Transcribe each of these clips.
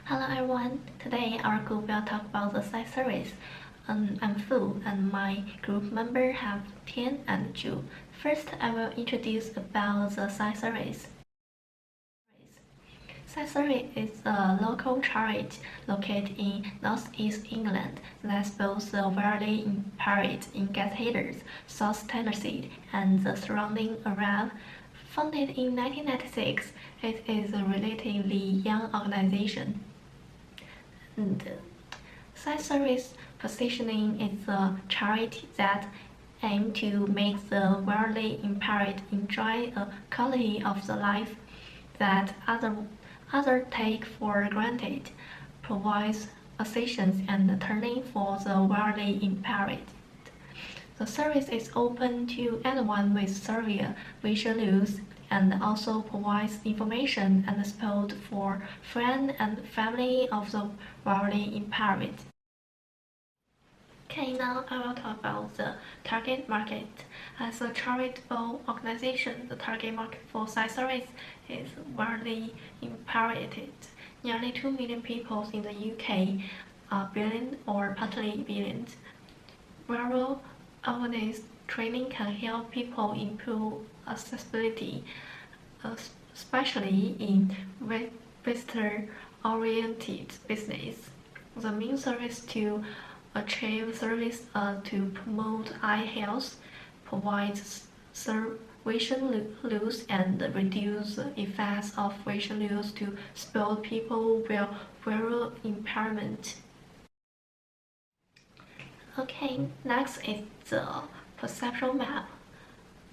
Hello everyone, today our group will talk about the side service. I'm Fu and my group member have TIAN and ZHU. First, I will introduce about the side service. Side service is a local charity located in northeast England that boasts a widely impaired in Gators, South Tennessee, and the surrounding area. Founded in 1996, it is a relatively young organization. And side service positioning is a charity that aims to make the widely impaired enjoy a quality of the life that others take for granted, provides assistance and training for the widely impaired. The service is open to anyone with severe vision loss and also provides information and support for friends and family of the widely impaired. Okay, now I will talk about the target market. As a charitable organization, the target market for side service is widely impaired. Nearly 2 million people in the UK are blind or partly blind. Visual awareness training can help people improve accessibility, especially in visitor-oriented business. The main service to achieve service to promote eye health, provide vision loss and reduce the effects of vision loss to support people with visual impairment. Okay, next is the perception map.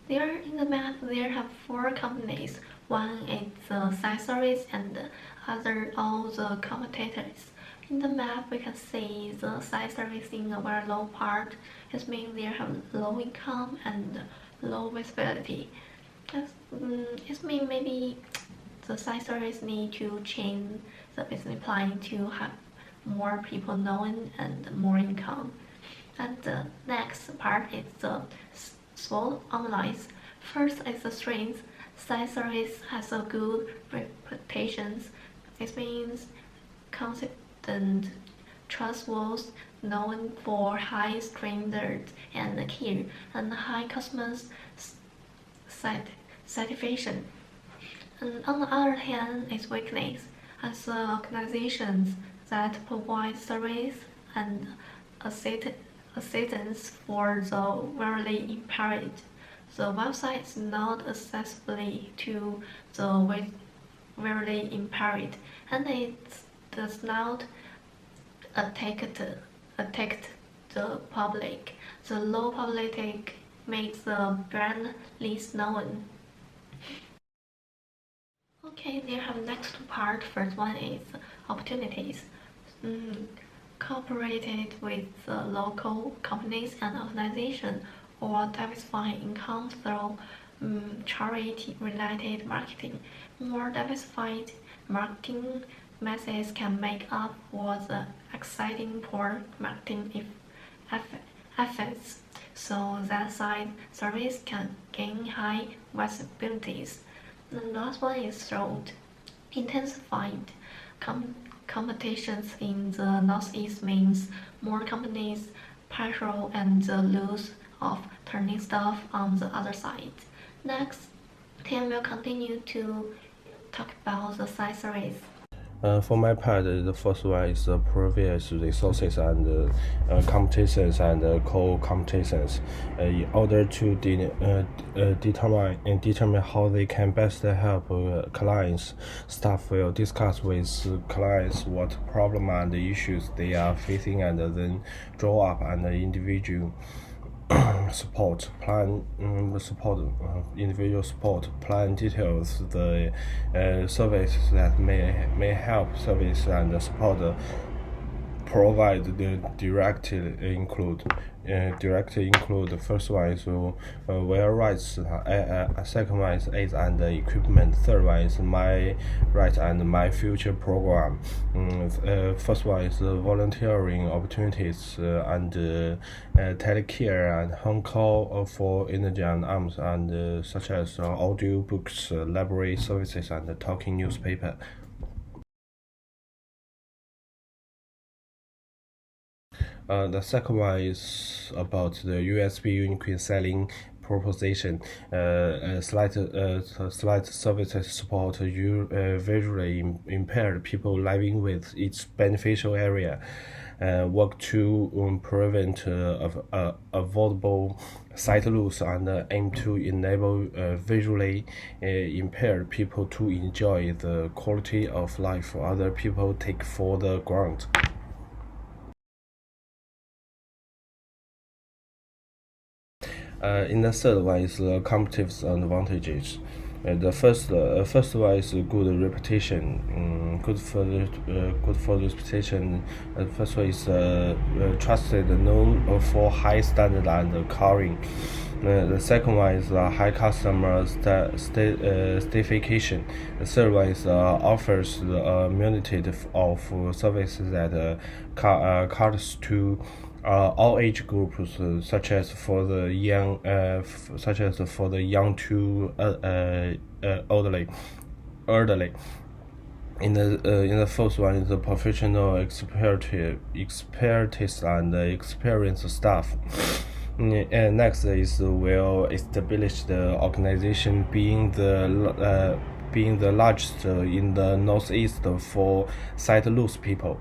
There in the map there have 4 companies. One is the side service and the other all the competitors. In the map we can see the side service in a very low part. It means they have low income and low visibility. It means maybe the side service need to change the business plan to have more people known and more income. And the next part is the SWOT analysis. First is the strength. Side service has a good reputation. It means consistent, trustworthy, known for high standards and care, and high customer satisfaction. And on the other hand, its weakness as organizations that provide service and assistance for the visually impaired. The website is not accessible to the visually impaired, and it does not attack the public. The low public makes the brand least known. Okay, there have next 2 parts. First one is opportunities. Cooperated with the local companies and organizations or diversifying income through charity-related marketing. More diversified marketing methods can make up for the exciting poor marketing efforts, so that side service can gain high visibilities. The last one is through intensified competitions in the Northeast means more companies, pressure and the loss of turning staff on the other side. Next, Tian will continue to talk about the side service. For my part, the first one is the previous resources and competitions and co-competitions in order to determine how they can best help clients. Staff will discuss with clients what problem and issues they are facing and then draw up an individual support plan, individual support plan details the service that may help service and support provide the directly include the first one is where rights, second one is aids and equipment, third one is my right and my future program. First one is volunteering opportunities and telecare and home call for energy and arms and such as audio books, library services and talking newspaper. The second one is about the USB unique selling proposition. Slight services support visually impaired people living with its beneficial area. Work to prevent avoidable sight loss and aim to enable visually impaired people to enjoy the quality of life other people take for the granted. In the third one is the competitive advantages. The first one is good reputation. Good for reputation. First one is trusted, known for high standard and caring. The second one is high customer satisfaction. The third one is offers the immunity of services that caters to all age groups, such as for the young to elderly. In the first one is the professional expertise and experienced staff. And next is well established organization being the largest in the northeast for sight loss people.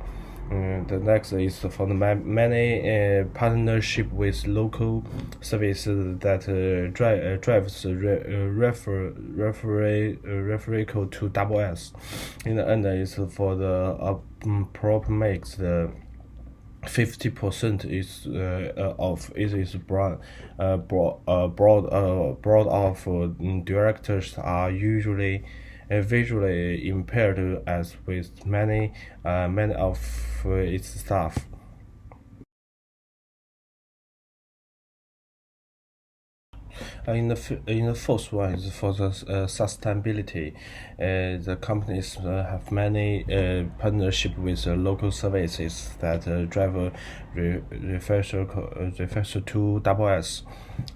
The next is for the many partnership with local services that drives referral to double S. In the end is for the prop makes the 50% is of it is broad of directors are usually visually impaired as with many of its staff. In the first one is for the sustainability. The companies have many partnership with local services that drive refers to double S.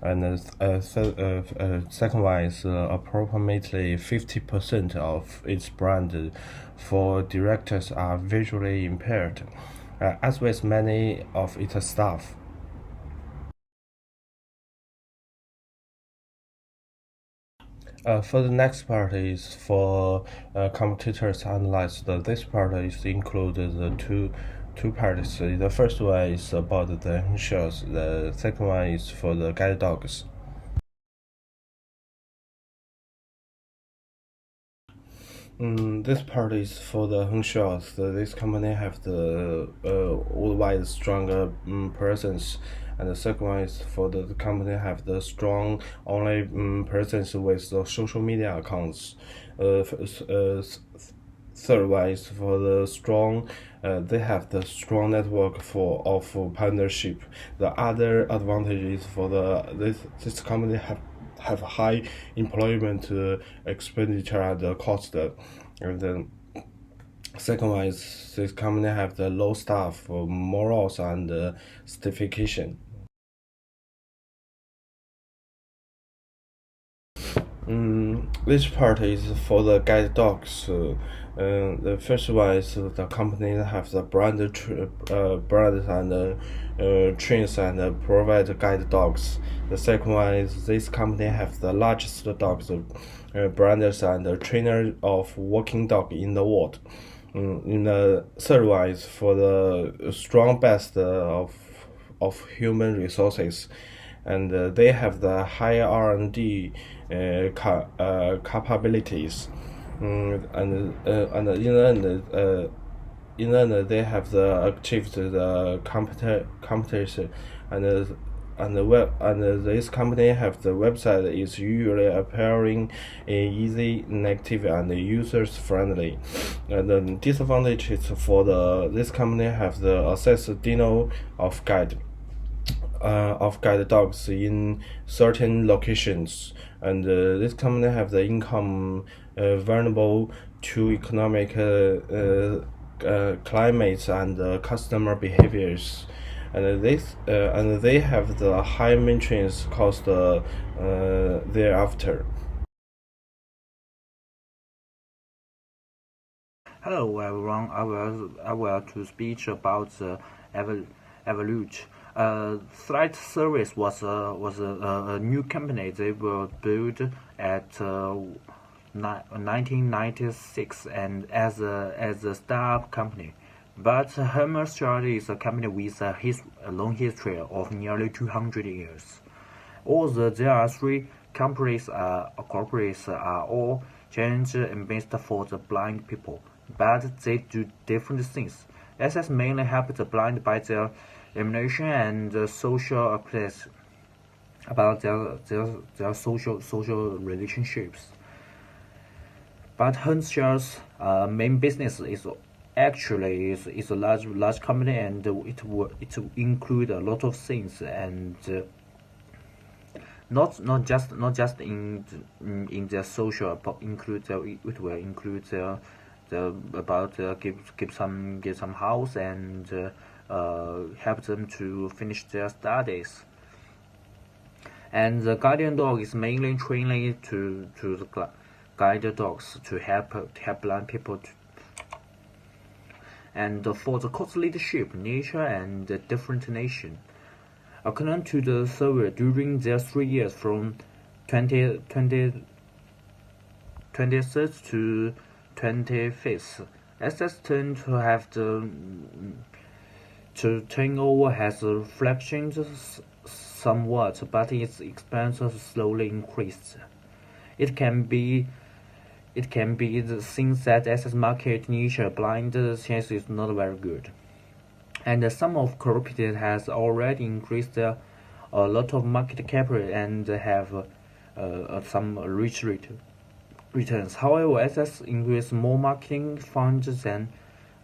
And second one is approximately 50% of its brand for directors are visually impaired, as with many of its staff. For the next part is for competitors analyzed. This part is included the two parts. The first one is about the insurance. The second one is for the guide dogs. This part is for the insurance. This company have the worldwide stronger presence, and the second one is for the company have the strong only presence with the social media accounts. Third one is for the strong. They have the strong network of partnership. The other advantage is for this company have high employment expenditure and cost. And then second one is this company have the low staff morals and certification. This part is for the guide dogs. The first one is the company have the brand and trains and provide guide dogs. The second one is this company have the largest dogs, branders and trainer of working dog in the world. In the third one is for the strong best of human resources, and they have the high R&D capabilities. And in the end, they have achieved the competition, and this company have the website is usually appearing easy, inactive, and users friendly. And the disadvantages for this company have the access denial of guide dogs in certain locations, and this company have the income vulnerable to economic climates and customer behaviors, and they have the high maintenance cost thereafter. Hello everyone, I will to speak about the Evolute. Flight Service was a new company. They were built at 1996 and as a startup company. But Hermes Charity is a company with a long history of nearly 200 years. Although there are three corporates are all giant investors for the blind people, but they do different things. SS mainly help the blind by their elimination and social awareness about their social relationships. But Hermes main business is actually is a large company, and it will include a lot of things, and not just in their social, but it will include the about give some house and help them to finish their studies. And the guardian dog is mainly trained to the guide dogs to help blind people. And for the course leadership, nature and different nation. According to the survey, during their 3 years from 23rd to 25th, SS tend to have the turnover has fluctuated somewhat, but its expenses slowly increased. It can be the things that SS market niche blind chance is not very good. And some of corporates has already increased a lot of market capital and have some rich returns. However, SS increased more marketing funds than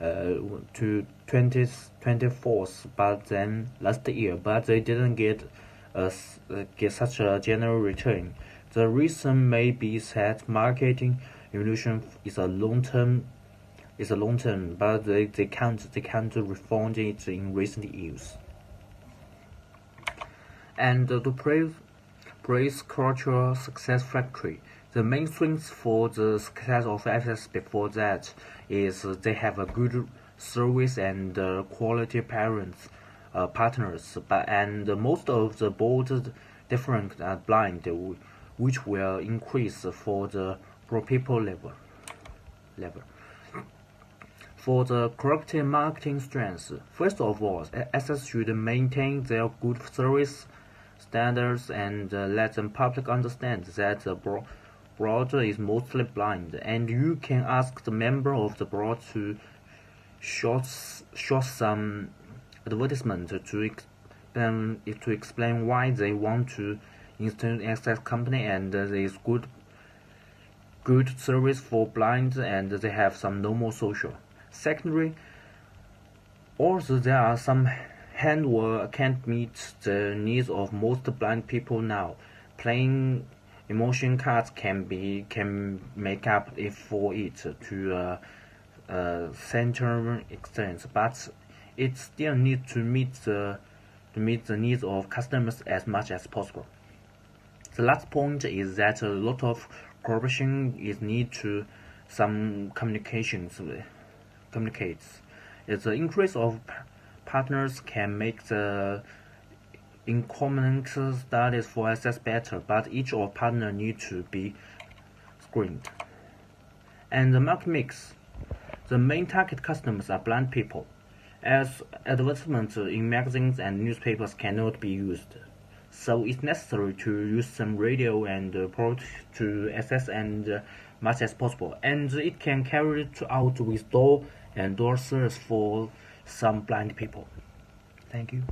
to 2024, but then last year, but they didn't get such a general return. The reason may be that marketing evolution is a long term, but they can't refund it in recent years. And to praise cultural success factory. The main strength for the success of SS before that is they have a good service and quality partners. And most of the board different blind, which will increase for the people level. For the correct marketing strengths, first of all, SS should maintain their good service standards and let the public understand that the board is mostly blind, and you can ask the member of the board to short some advertisement to explain why they want to install SS company, and there is good service for blind, and they have some normal social. Secondly, although there are some handwork can't meet the needs of most blind people now, playing emotion cards can make up for it to a certain extent, but it still needs to meet the needs of customers as much as possible. The last point is that a lot of cooperation is need to some communicates. The increase of partners can make the incumbent studies for SS better, but each of partner need to be screened. And the market mix. The main target customers are blind people, as advertisements in magazines and newspapers cannot be used. So it's necessary to use some radio and port to SS and much as possible. And it can carry it out with door and door sales for some blind people. Thank you.